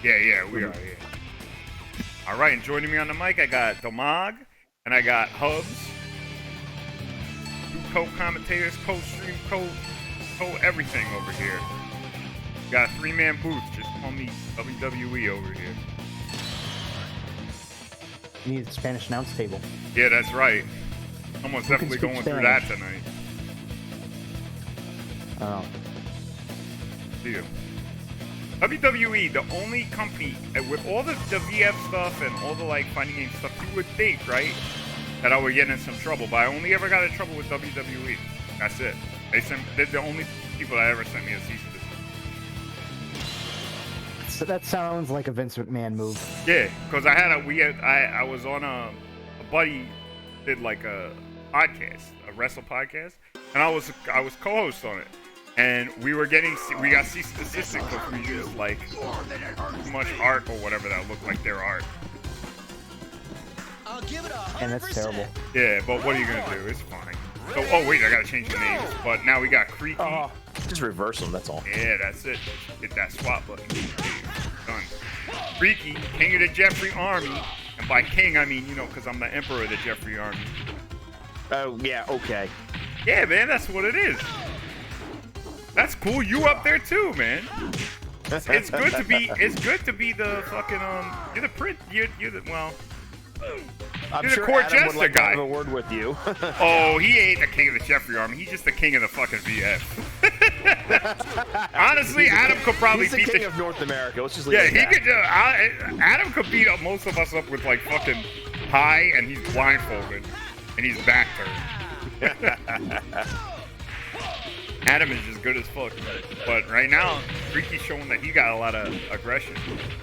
Yeah, we are. Yeah. All right, and joining me on the mic, I got Domag and I got Hubs. Two co-commentators, co-stream, co-everything over here. Got a 3-man booth. Just call me WWE over here. You need a Spanish announce table. Yeah, that's right. Someone's definitely going through that tonight. Oh. See you. WWE, the only company with all the VF stuff and all the like fighting game stuff, you would think, right, that I would get in some trouble, but I only ever got in trouble with WWE. That's it. They're the only people that ever sent me a cease and desist. So that sounds like a Vince McMahon move. Yeah, because I was on a buddy did like a podcast, a wrestle podcast, and I was co-host on it. And we got cease and desist because we used like too much art or whatever that looked like their art. I'll give it 100%. And that's terrible. Yeah, but what are you gonna do? It's fine. So, oh wait, I gotta change the names. But now we got Creaky. Just reverse them, that's all. Yeah, that's it. Hit that swap button. Done. Creaky, King of the Jeffrey Army. And by king, I mean, because I'm the emperor of the Jeffrey Army. Oh, yeah, okay. Yeah, man, that's what it is. That's cool. You up there too, man. It's good to be. It's good to be the fucking You're the print. You're the well. I'm You're the sure court Adam jester would like guy. to have a word with you. Oh, he ain't the king of the Jeffrey Army. He's just the king of the fucking VF. Honestly, Adam could probably He's the beat king of North America. Let's just leave Yeah, it he at could. Adam could beat up most of us up with like fucking high, and he's blindfolded, and he's back turned. Adam is just good as fuck, but right now, Creaky's showing that he got a lot of aggression.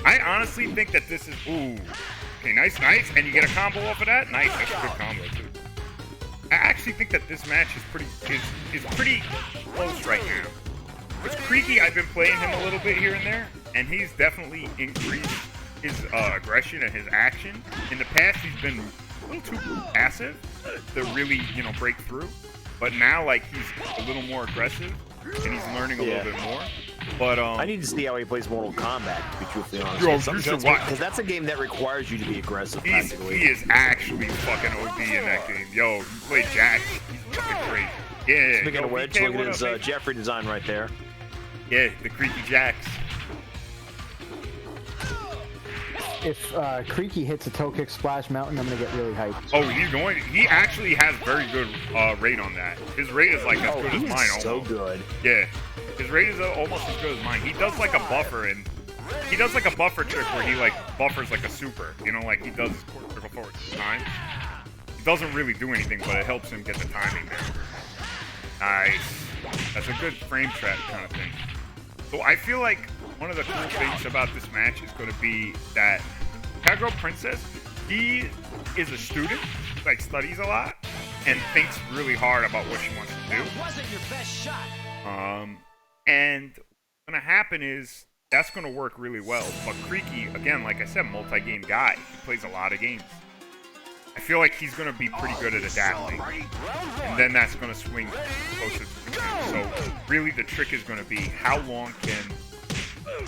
I honestly think that this is okay, nice, and you get a combo off of that. Nice, that's a good combo too. I actually think that this match is pretty close right now. With Creaky, I've been playing him a little bit here and there, and he's definitely increased his aggression and his action. In the past, he's been a little too passive to really, break through. But now, like, he's a little more aggressive, and he's learning a little bit more. But I need to see how he plays Mortal Kombat, to be truthfully honest. Yo, you should watch. Because that's a game that requires you to be aggressive, He practically. is actually fucking OD in that game. Yo, you play Jax, he's fucking crazy. Yeah, Speaking of which, look at his Jeffrey design right there. Yeah, the Creaky Jax. If Creaky hits a toe kick splash mountain, I'm gonna get really hyped. Oh, he actually has very good rate on that. His rate is like as good as mine almost. So good. Yeah. His rate is almost as good as mine. He does like a buffer trick where he like buffers like a super. Like he does trickle forward time. He doesn't really do anything, but it helps him get the timing there. Nice. That's a good frame trap kind of thing. So I feel like one of the cool things about this match is going to be that Cowgirl Princess, he is a student, like studies a lot, and thinks really hard about what she wants to do. Wasn't your best shot. And what's going to happen is that's going to work really well. But Creaky, again, like I said, multi-game guy. He plays a lot of games. I feel like he's going to be pretty good at adapting. And then that's going to swing closer to the end. So really the trick is going to be how long can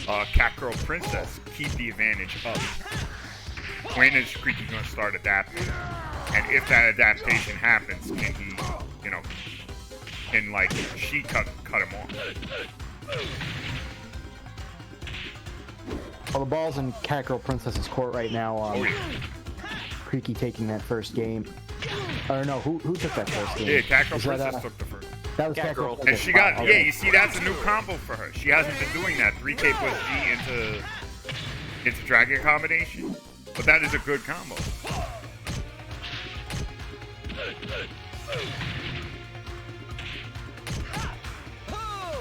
Catgirl Princess keep the advantage up? When is Creaky going to start adapting? And if that adaptation happens, can he, can like she cut him off? Well, the ball's in Catgirl Princess's court right now. Creaky taking that first game. Or no, who took that first game? Yeah, Catgirl Princess took the first. That was Catgirl. And she got, you see, that's a new combo for her. She hasn't been doing that 3K plus G into Dragon combination, but that is a good combo.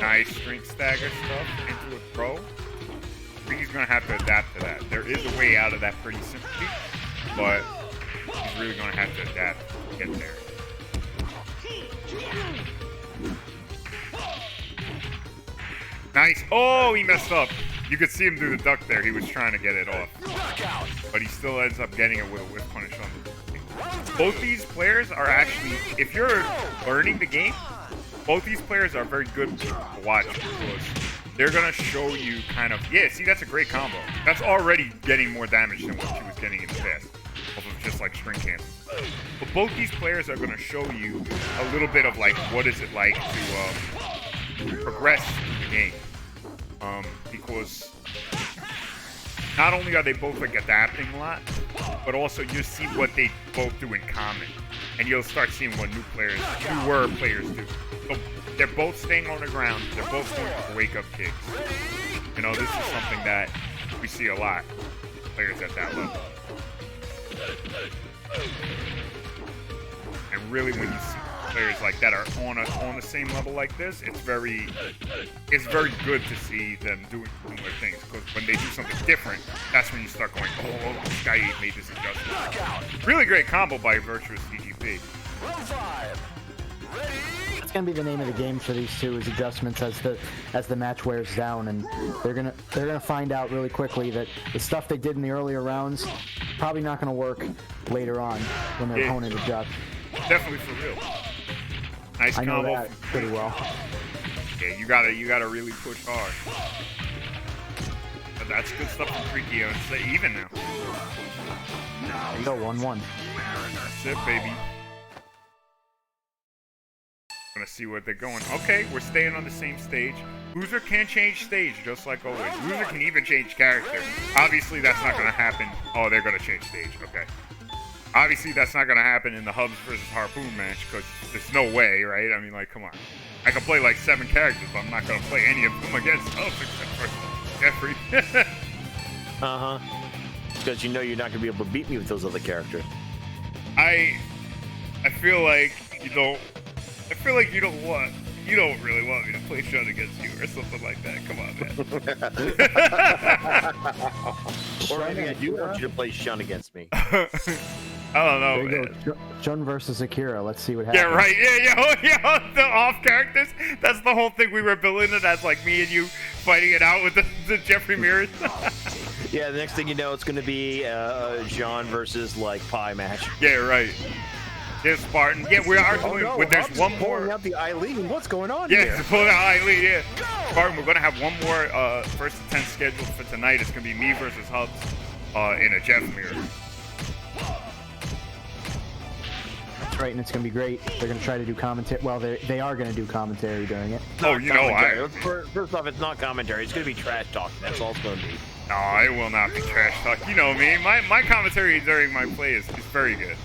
Nice strength stagger stuff into a throw. Creaky's gonna have to adapt to that. There is a way out of that pretty simply, but he's really gonna have to adapt to get there. Nice. Oh, he messed up. You could see him do the duck there. He was trying to get it off. But he still ends up getting it with a whiff punish on the thing. Both these players are actually, if you're learning the game, both these players are very good to watch because they're gonna show you kind of, yeah, see, that's a great combo. That's already getting more damage than what she was getting in the past, off of just like string cancels. But both these players are gonna show you a little bit of like what is it like to progress in the game, because not only are they both like adapting a lot, but also you see what they both do in common, and you'll start seeing what newer players do. So they're both staying on the ground. They're both doing wake-up kicks. You know, this is something that we see a lot. Players at that level. And really, when you see players like that are on the same level like this, it's very good to see them doing similar things. Because when they do something different, that's when you start going, oh, this guy made this adjustment. Really great combo by VirtuaCGP. It's gonna be the name of the game for these two, is adjustments as the match wears down, and they're gonna find out really quickly that the stuff they did in the earlier rounds probably not gonna work later on when their opponent adjusts. Definitely for real. Nice I know combo. that pretty well. Yeah, you gotta really push hard. But that's good stuff from Creaky. It's even now. There you go, 1-1. That's it, baby. Gonna see what they're going. Okay, we're staying on the same stage. Loser can change stage, just like always. Loser can even change character. Obviously, that's not gonna happen. Oh, they're gonna change stage. Okay. Obviously, that's not gonna happen in the Hubs versus Harpoon match, because there's no way, right? I mean, like, come on. I can play like 7 characters, but I'm not gonna play any of them against Hubs except for Jeffrey. Because you know you're not gonna be able to beat me with those other characters. I feel like you don't. I feel like you don't really want me to play Shun against you or something like that. Come on, man. Or maybe I do want you to play Shun against me. I don't know, There you man. go, Shun versus Akira. Let's see what happens. Yeah, right. Yeah. The off characters. That's the whole thing we were building it as, like me and you fighting it out with the Jeffrey mirrors. Yeah, the next thing you know, it's going to be Jean versus like Pi match. Yeah, right. Yeah, Spartan. Yeah, we are doing. Oh, no, there's one pulling more. out the Eileen. What's going on Yeah, here? pulling out Eileen. Yeah, Spartan. We're gonna have one more first to 10 scheduled for tonight. It's gonna be me versus Hubs in a Jeff mirror. That's right, and it's gonna be great. They're gonna try to do commentary. Well, they are gonna do commentary during it. Oh, you know, First off, it's not commentary. It's going to be trash talk. That's all it's going to be. no, it will not be trash talk. You know me. My commentary during my play is very good.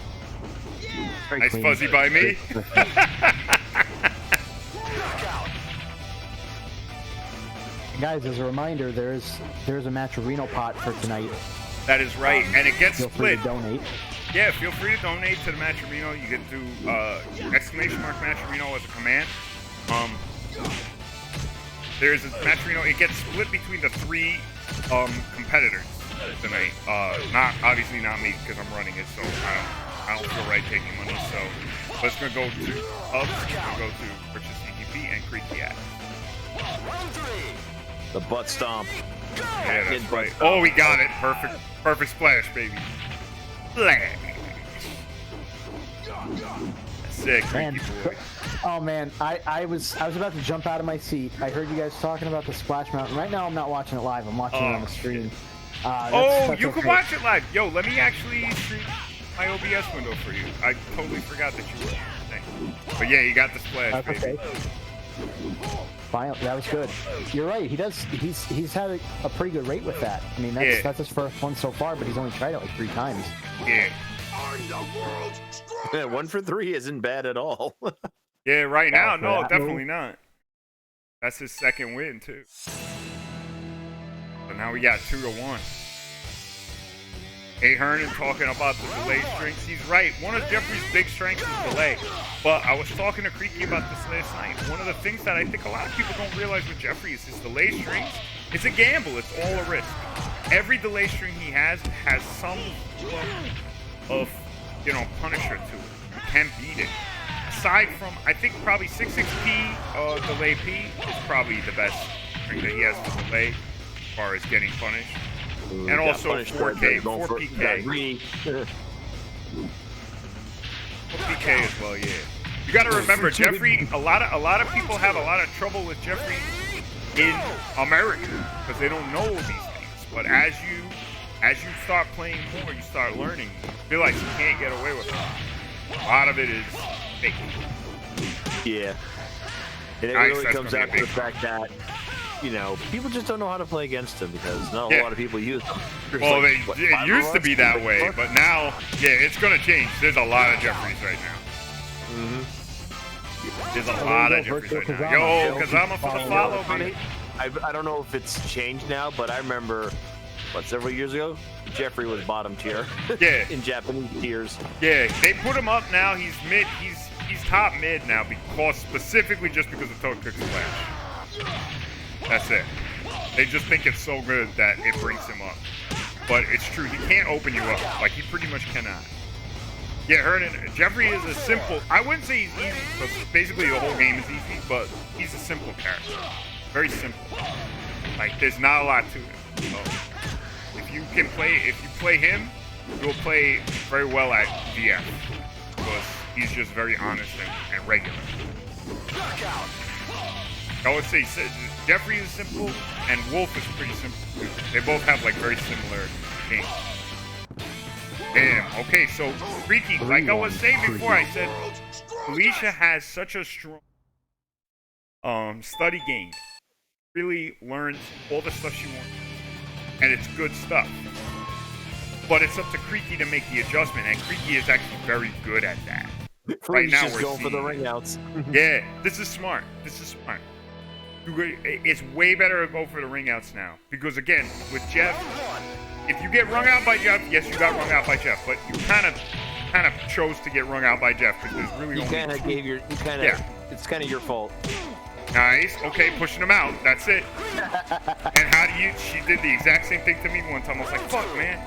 Very Nice clean. fuzzy by me. Guys, as a reminder, there's a match Reno pot for tonight. That is right, and it gets Feel free split. to donate. Yeah, feel free to donate to the Matcherino. You can do !Matcherino as a command. There's a Matcherino. It gets split between the 3 competitors tonight. Obviously not me, because I'm running it, so I don't feel right taking money. So it's gonna go to Hubs. It's gonna go to VirtuaCGP and CreakyAxe. The butt stomp. Yeah, that's right. Oh, we got it. Perfect splash, baby. Splash. Sick, Man, Creaky boy. oh man, I was about to jump out of my seat. I heard you guys talking about the Splash Mountain. Right now, I'm not watching it live. I'm watching it on the stream. That's You can okay. watch it live. Yo, let me actually stream my OBS window for you. I totally forgot that you were. Thanks. But yeah, you got the splash, That's baby. okay. Finally, that was good. You're right. He's had a pretty good rate with that. I mean, that's his first one so far, but he's only tried it like 3 times. Yeah. Yeah, 1 for 3 isn't bad at all. Yeah, right now, for no, that definitely move. not. That's his second win, too. So now we got 2-1. Hey, Hernan talking about the delay strengths. He's right. One of Jeffrey's big strengths is delay. But I was talking to Creaky about this last night. One of the things that I think a lot of people don't realize with Jeffrey is his delay strengths. It's a gamble. It's all a risk. Every delay string he has some form of, punisher to it. You can beat it. Aside from, I think probably 66P delay P is probably the best string that he has to delay as far as getting punished. And also 4K, 4PK. 4PK as well, yeah. You got to remember, Jeffrey. A lot of people have a lot of trouble with Jeffrey in America because they don't know these things. But as you start playing more, you start learning. You realize you can't get away with it. A lot of it is fake. Yeah. And it Nice, really that's comes gonna down be a to the fact that, you know, people just don't know how to play against them because not a Yeah. lot of people use them. There's Well, like, what, it 5 used to runs? be that way, but now, yeah, it's gonna change. There's a lot of Jeffries right now. There's a lot of Jeffries right now. Yo, Kazama for the follow, Funny, baby. I don't know if it's changed now, but I remember, several years ago, Jeffrey was bottom tier. Yeah. In Japanese tiers. Yeah, they put him up now. He's mid. He's top mid now specifically just because of Toadcook's Flash. That's it. They just think it's so good that it brings him up. But it's true. He can't open you up. Like, he pretty much cannot. Yeah, Hernan, Jeffrey is a simple... I wouldn't say he's easy, because basically the whole game is easy, but he's a simple character. Very simple. Like, there's not a lot to it. So, if you play him, you'll play very well at VF. Because he's just very honest and regular. I would say Jeffrey is simple, and Wolf is pretty simple too. They both have like very similar games. Damn. Okay, so Creaky, like I was saying before, I said Felicia has such a strong study game. Really learns all the stuff she wants, and it's good stuff. But it's up to Creaky to make the adjustment, and Creaky is actually very good at that. Right now we're going for the ring outs. Yeah, this is smart. This is smart. It's way better to go for the ring outs now. Because again, with Jeff, if you get rung out by Jeff, yes, you got rung out by Jeff, but you kind of chose to get rung out by Jeff because there's really it's kind of your fault. Nice. Okay, pushing him out. That's it. And she did the exact same thing to me one time. I was like, fuck, man.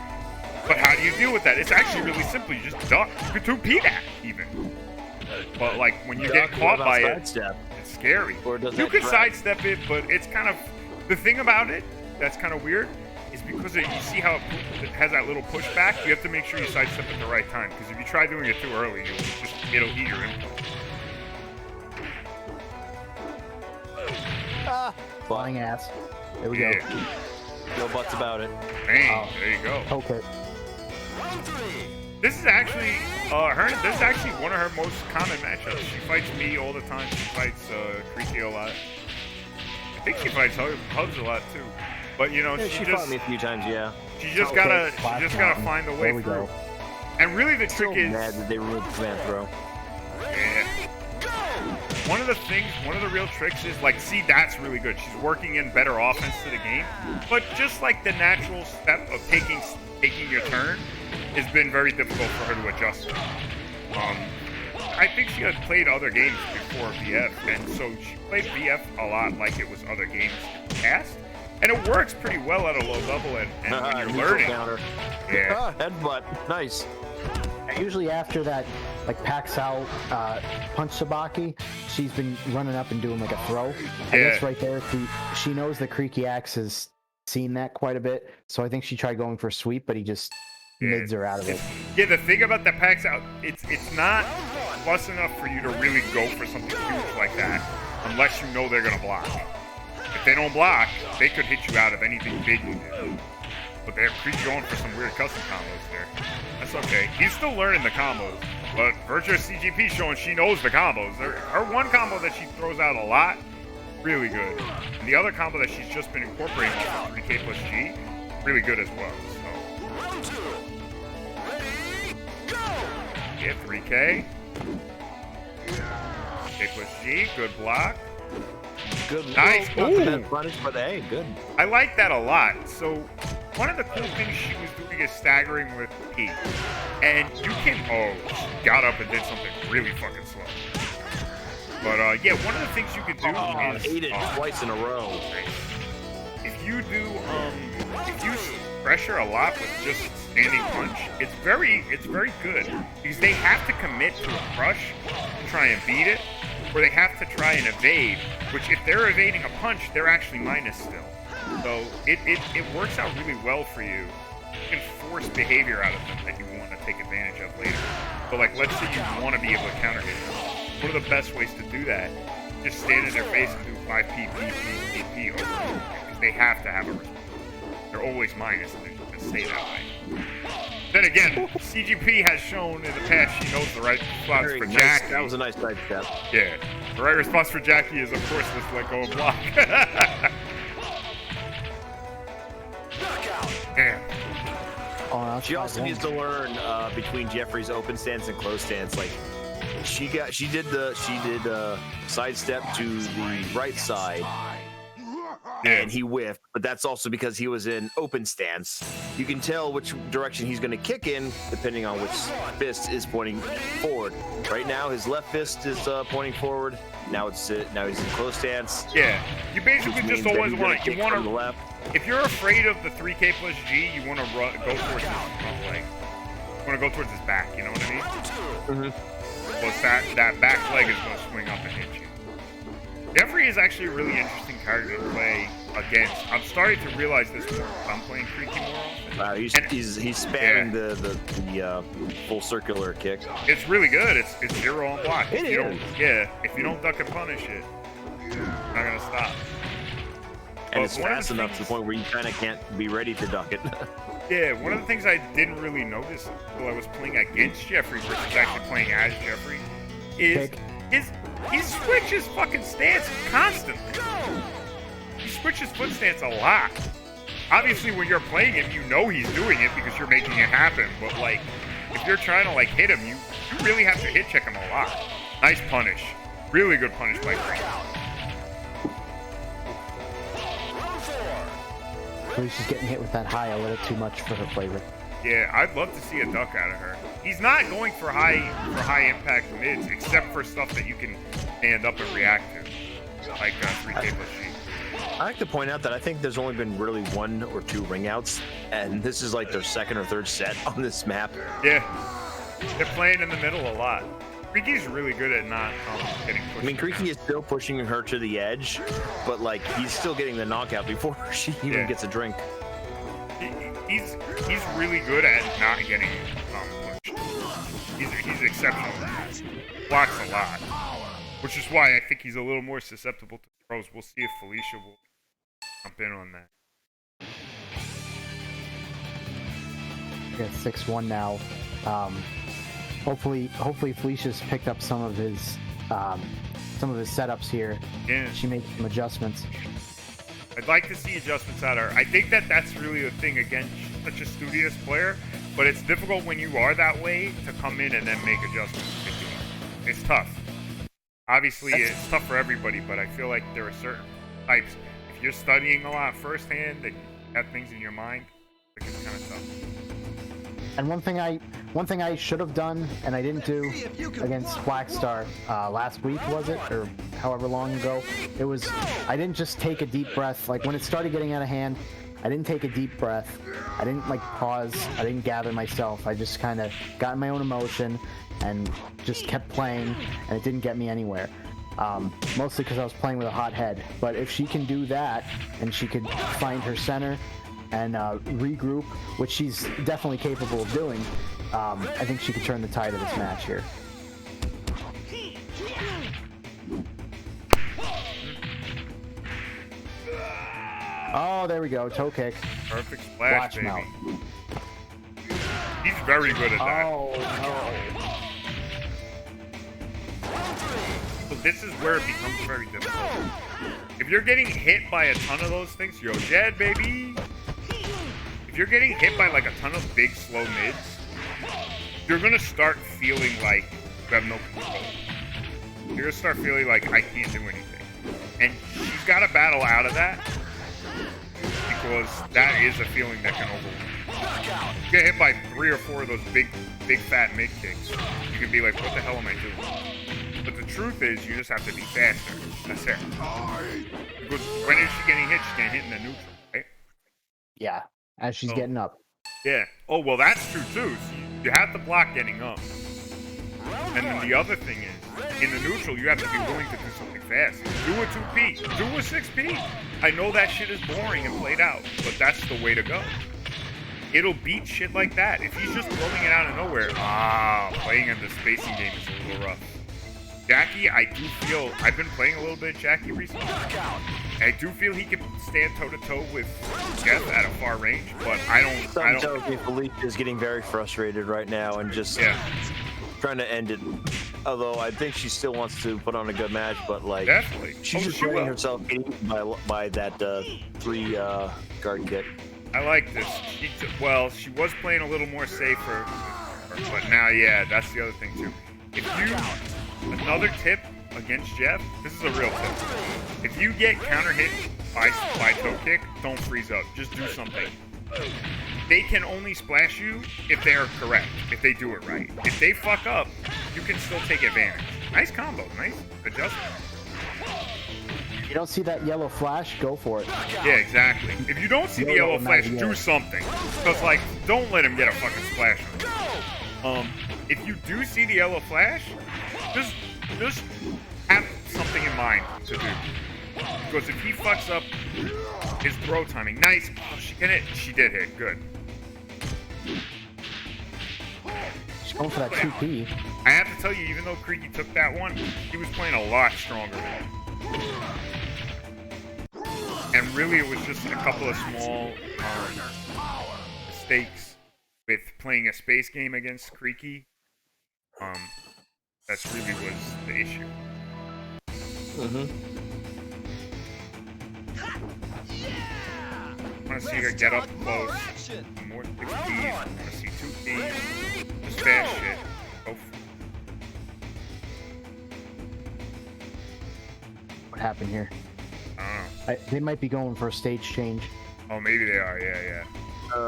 But how do you deal with that? It's actually really simple. You just duck. You could 2P that, even. But, like, when you get caught by it, it's scary. You could sidestep it, but it's kind of... The thing about it that's kind of weird is because you see how it has that little pushback, you have to make sure you sidestep at the right time. Because if you try doing it too early, it'll eat your info. Flying ass. There we go. No buts about it. Bang, there you go. Okay. This is actually this is actually one of her most common matchups. She fights me all the time. She fights Creaky a lot. I think she fights Hugs a lot too. But you know, she fought me a few times. Yeah. She just gotta find a way through. Go. And really, the trick is mad that they removed the command throw. Yeah. One of the real tricks is like, see, that's really good. She's working in better offense to the game. But just like the natural step of taking your turn has been very difficult for her to adjust to. I think she had played other games before VF, and so she played VF a lot like it was other games in the past. And it works pretty well at a low level, and when you're learning. Yeah. Headbutt. Nice. Usually after that, like packs out punch Sabaki, she's been running up and doing like a throw. I guess right there, she knows that CreakyAxe has seen that quite a bit, so I think she tried going for a sweep, but he just mids her out of it. Yeah, the thing about the packs out, it's not plus enough for you to really go for something huge like that, unless you know they're gonna block. If they don't block, they could hit you out of anything big you do. But they're going for some weird custom combos there. That's okay. He's still learning the combos. But VirtuaCGP showing she knows the combos. Her one combo that she throws out a lot, really good. And the other combo that she's just been incorporating off of 3K plus G, really good as well. So. Yeah, 3K. 3K plus G, good block. Good. Nice. Ooh. Punish, but hey, good. I like that a lot. So one of the cool things she was doing is staggering with P. And you can, she got up and did something really fucking slow. But yeah, one of the things you could do is ate it twice in a row. If you do if you pressure a lot with just standing punch, it's very good. Because they have to commit to a crush to try and beat it, or they have to try and evade, which if they're evading a punch, they're actually minus still. So it works out really well for you. You can force behavior out of them that you want to take advantage of later. So like, let's say you want to be able to counter hit them. One of the best ways to do that just stand in their face and do 5 P, P, P, P, P over and over, because they have to have a response. They're always minus, and they just stay that way. Then again, CGP has shown in the past she knows the right response for Jackie. That was a nice side step. Yeah. The right response for Jackie is, of course, let's let go and block. Damn. Oh, no, She also needs to learn between Jeffrey's open stance and close stance. Like she did side step to the right side, and he whiffed. But that's also because he was in open stance. You can tell which direction he's going to kick in depending on which fist is pointing forward. Right now, his left fist is pointing forward. Now he's in close stance. Yeah, you basically just always want to. You want to to. left. If you're afraid of the 3K plus G, you want to go towards his front leg. You want to go towards his back. You know what I mean? Mm-hmm. But that back leg is going to swing up and hit you. Jeffrey is actually a really interesting character to play against. I'm starting to realize this more. I'm playing Creaky more often. Wow, he's spamming the full circular kick. It's really good. It's 0 on block. It is. If you don't duck and punish it, it's not gonna stop. And it's fast enough to the point where you kind of can't be ready to duck it. Yeah, one of the things I didn't really notice while I was playing against Jeffrey versus actually playing as Jeffrey is he switches fucking stance constantly. He switches foot stance a lot. Obviously, when you're playing him, you know he's doing it because you're making it happen. But like, if you're trying to like hit him, you really have to hit check him a lot. Nice punish, really good punish by Creaky. She's getting hit with that high a little too much for her flavor. Yeah, I'd love to see a duck out of her. He's not going for high impact mids, except for stuff that you can stand up and react to, like 3K plus G. I like to point out that I think there's only been really 1 or 2 ring outs, and this is like their second or third set on this map. Yeah, they're playing in the middle a lot. Creaky's really good at not getting pushed. I mean, Creaky is still pushing her to the edge, but like he's still getting the knockout before she even gets a drink. He's really good at not getting pushed. He's exceptional. Blocks a lot, which is why I think he's a little more susceptible to throws. We'll see if Felicia will jump in on that. We got 6-1 now. Hopefully Felicia's picked up some of his setups here. Yeah. She made some adjustments. I'd like to see adjustments out of her. I think that's really the thing. Again, she's such a studious player, but it's difficult when you are that way to come in and then make adjustments. It's tough. Obviously, it's tough for everybody, but I feel like there are certain types. If you're studying a lot firsthand, that you have things in your mind, it's kind of tough. And one thing I should have done and I didn't do against Blackstar last week, was it, or however long ago? It was, I didn't just take a deep breath. Like when it started getting out of hand, I didn't take a deep breath. I didn't like pause. I didn't gather myself. I just kind of got in my own emotion and just kept playing, and it didn't get me anywhere. Mostly because I was playing with a hot head. But if she can do that and she could find her center and regroup, which she's definitely capable of doing, I think she could turn the tide of this match here. Oh, there we go. Toe kick. Perfect splash, Watch baby. him out. He's very good at that. Oh, no. So this is where it becomes very difficult. If you're getting hit by a ton of those things, you're dead, baby. If you're getting hit by like a ton of big, slow mids, you're going to start feeling like you have no control. You're going to start feeling like I can't do anything. And she's got to battle out of that, because that is a feeling that can overwhelm. You get hit by 3 or 4 of those big fat mid kicks, you can be like, what the hell am I doing? But the truth is, you just have to be faster. That's it. Because when is she getting hit? She's getting hit in the neutral, right? Yeah, as she's getting up. Yeah. Oh, well, that's true, too. So you have to block getting up. And then the other thing is, in the neutral, you have to be willing to do something fast. Do a 2P. Do a 6P. I know that shit is boring and played out, but that's the way to go. It'll beat shit like that. If he's just throwing it out of nowhere, playing in the spacing game is a little rough. Jackie, I do feel I've been playing a little bit of Jackie recently. I do feel he can stand toe to toe with Jeff at a far range, but I don't. tells me Felicia is getting very frustrated right now and just trying to end it. Although I think she still wants to put on a good match, but like Definitely. she's just letting herself eaten by that 3 guard kick. I like this. She was playing a little more safer, but now, yeah, that's the other thing too. Another tip against Jeff, this is a real tip. If you get counter hit by toe kick, don't freeze up. Just do something. They can only splash you if they are correct, if they do it right. If they fuck up, you can still take advantage. Nice combo, nice adjustment. You don't see that yellow flash, go for it. Yeah, exactly. If you don't see the yellow flash, do something. Because, like, don't let him get a fucking splash on you. If you do see the yellow flash, just have something in mind to do. Because if he fucks up his throw timing, nice. Oh, she can hit. She did hit. Good. She's going for that 2P. I have to tell you, even though Creaky took that one, he was playing a lot stronger. And really, it was just a couple of small mistakes with playing a space game against Creaky. That's really was the issue. I want to see her get up close. More 6Ps. I want to see 2Ps. Just fast shit. Go for it. What happened here? I don't know. They might be going for a stage change. Oh, maybe they are. Yeah.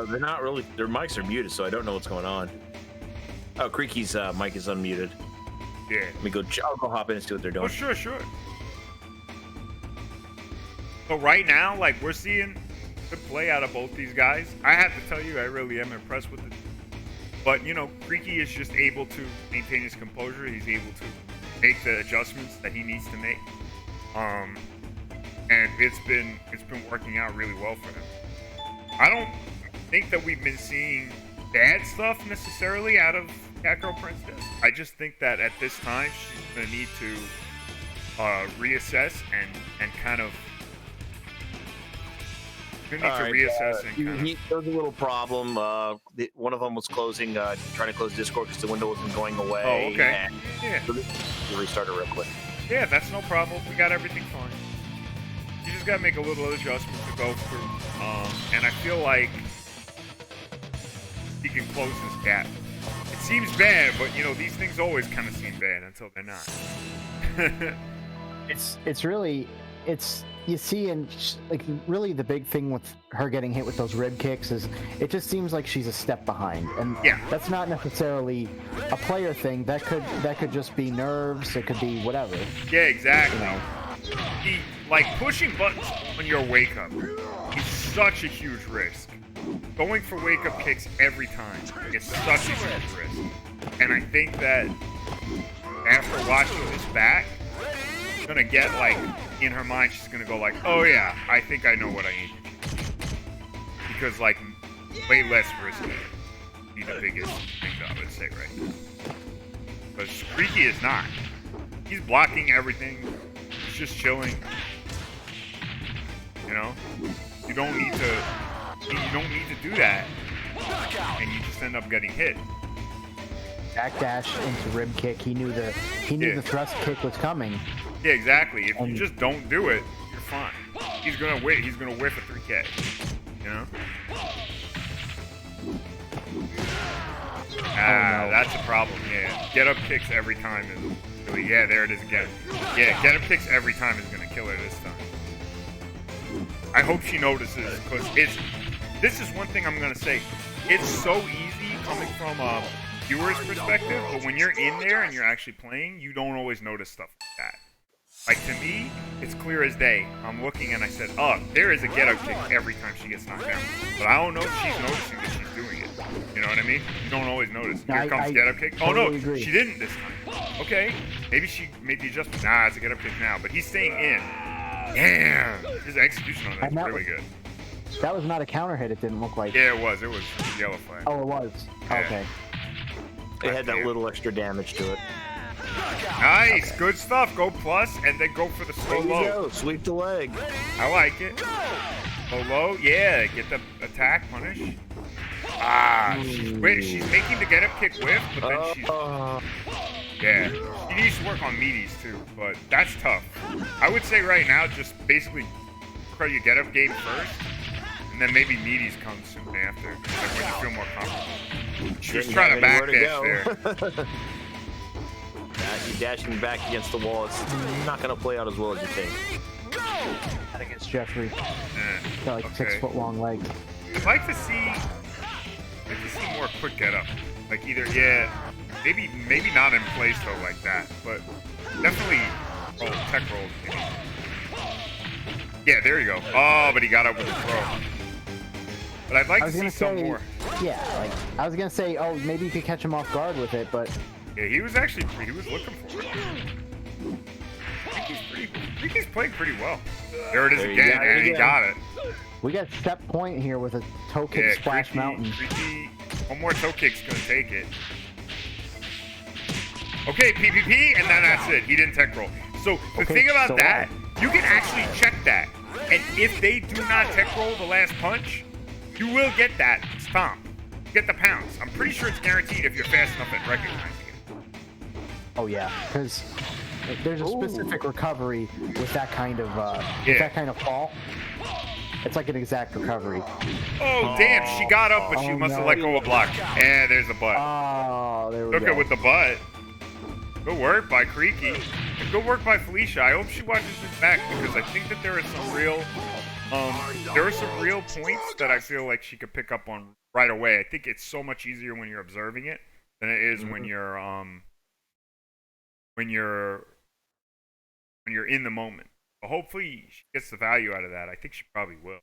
They're not really. Their mics are muted, so I don't know what's going on. Oh, Creaky's mic is unmuted. Yeah. Let me go. I'll go hop in and see what they're doing. Oh, sure. So right now, like, we're seeing good play out of both these guys. I have to tell you, I really am impressed with it. But, you know, Creaky is just able to maintain his composure. He's able to make the adjustments that he needs to make. And it's been working out really well for him. I don't think that we've been seeing bad stuff necessarily out of Catgirl Princess. I just think that at this time she's gonna need to reassess and kind of. There was a little problem. One of them was closing, trying to close Discord because the window wasn't going away. Oh, okay. Yeah. So we restarted real quick. Yeah, that's no problem. We got everything fine. You just gotta make a little adjustment to go through. And I feel like he can close this gap. It seems bad, but you know these things always kind of seem bad until they're not. You see, and like really the big thing with her getting hit with those rib kicks is it just seems like she's a step behind, and that's not necessarily a player thing. That could just be nerves. It could be whatever. Yeah, exactly. You know? Like pushing buttons on your wake up is such a huge risk. Going for wake up kicks every time is such a huge risk, and I think that after watching this back, she's gonna get like. In her mind, she's gonna go like, "Oh yeah, I think I know what I need to do." Because like, way less risky. Be the biggest thing that I would say right now. But Creaky is not. He's blocking everything. He's just chilling. You know, you don't need to do that, and you just end up getting hit. Backdash into rib kick. He knew the thrust kick was coming. Yeah, exactly. If you just don't do it, you're fine. He's gonna whiff. He's gonna whiff a 3K. You know. No. That's a problem. Yeah, get up kicks every time is really. Yeah, there it is again. Yeah, get up kicks every time is gonna kill her this time. I hope she notices because this is one thing I'm gonna say. It's so easy coming from a viewer's perspective, but when you're in there and you're actually playing, you don't always notice stuff like that. Like, to me, it's clear as day. I'm looking and I said, oh, there is a get-up kick every time she gets knocked down. But I don't know if she's noticing that she's doing it. You know what I mean? You don't always notice. Here comes get-up kick. Totally oh, no, agree. She didn't this time. Okay, maybe she made the adjustment. Nah, it's a get-up kick now. But he's staying in. Damn! His execution on that is really good. That was not a counter hit, it didn't look like. Yeah, it was. It was yellow flag. Oh, it was? Yeah. Okay. It had that little extra damage to it. Nice, good stuff. Go plus, and then go for the slow There you low. go. Sweep the leg. I like it. Low low, yeah. Get the attack, punish. Ah, she's making the get up kick whiff, but then she's yeah. She needs to work on meaties too, but that's tough. I would say right now, just basically try your get up game first, and then maybe meaties come soon after, like when you feel more comfortable. She's trying to backdash there. Dashing back against the wall. It's not going to play out as well as you think. Not against Jeffrey. Got like Okay. 6 foot long leg. I'd like to see more quick get up. Like either maybe not in place though like that, but definitely tech rolls. Maybe. Yeah, there you go. Oh, but he got up with a throw. But I'd like to see some more. Yeah, like I was gonna say, oh, maybe you could catch him off guard with it, but Yeah, he was looking for it. I think he's playing pretty well. There it is again, and he got it. we got step point here with a toe kick splash mountain. Creaky, one more toe kick's gonna take it. Okay, PPP, and then that's it. He didn't tech roll. So the thing about that, you can actually check that. And if they do not tech roll the last punch, you will get that stomp. Get the pounce. I'm pretty sure it's guaranteed if you're fast enough at recognizing it. Oh yeah, because there's a specific recovery with that kind of fall. It's like an exact recovery. Oh, damn, she got up, but she must have let go of a block. Yeah, there's the butt. Oh, there we Took go. it with the butt. Good work by Creaky. And good work by Felicia. I hope she watches this back because I think that there are some real points that I feel like she could pick up on right away. I think it's so much easier when you're observing it than it is when you're in the moment. But hopefully she gets the value out of that. I think she probably will.